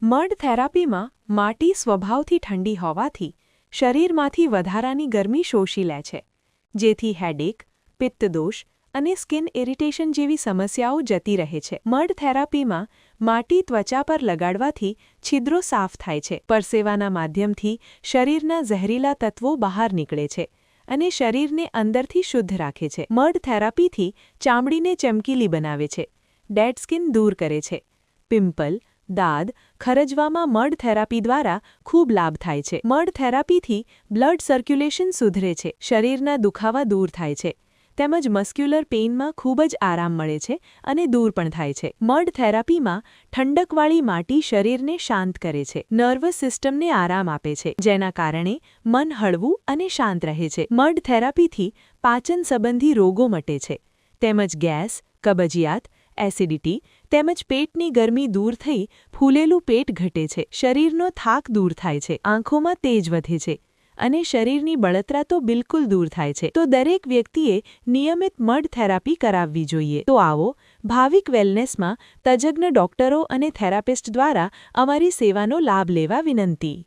Mud થેરાપીમાં માટી સ્વભાવથી ઠંડી હોવાથી શરીરમાંથી વધારાની ગરમી શોષી લે છે, જેથી હેડેક, પિત્તદોષ અને સ્કિન ઇરિટેશન જેવી સમસ્યાઓ જતી રહે છે. મડ થેરાપીમાં માટી ત્વચા પર લગાડવાથી છિદ્રો સાફ થાય છે, પરસેવાના માધ્યમથી શરીરના ઝેરીલા તત્વો બહાર નીકળે છે અને શરીરને અંદરથી શુદ્ધ રાખે છે. મડ થેરાપીથી ચામડીને ચમકીલી બનાવે છે, ડેડ સ્કિન દૂર કરે છે. પિમ્પલ, દાદ, ખરજવામાં મડ થેરાપી દ્વારા ખૂબ લાભ થાય છે. મડ થેરાપીથી બ્લડ સર્ક્યુલેશન સુધરે છે, શરીરના દુખાવા દૂર થાય છે, તેમજ મસ્ક્યુલર પેઇનમાં ખૂબ જ આરામ મળે છે અને દૂર પણ થાય છે. મડ થેરાપીમાં ઠંડકવાળી માટી શરીરને શાંત કરે છે, નર્વસ સિસ્ટમને આરામ આપે છે, જેના કારણે મન હળવું અને શાંત રહે છે. મડ થેરાપીથી પાચન સંબંધી રોગો મટે છે, તેમજ ગેસ, કબજિયાત, એસિડિટી તેમજ પેટની ગરમી દૂર થઈ ફૂલેલું પેટ ઘટે છે, શરીરનો થાક દૂર થાય છે, આંખોમાં તેજ વધે છે અને શરીરની બળતરા તો બિલકુલ દૂર થાય છે. તો દરેક વ્યક્તિએ નિયમિત મડ થેરાપી કરાવવી જોઈએ. તો આવો ભાવિક વેલનેસમાં તજજ્ઞ ડોક્ટરો અને થેરાપિસ્ટ દ્વારા અમારી સેવાનો લાભ લેવા વિનંતી.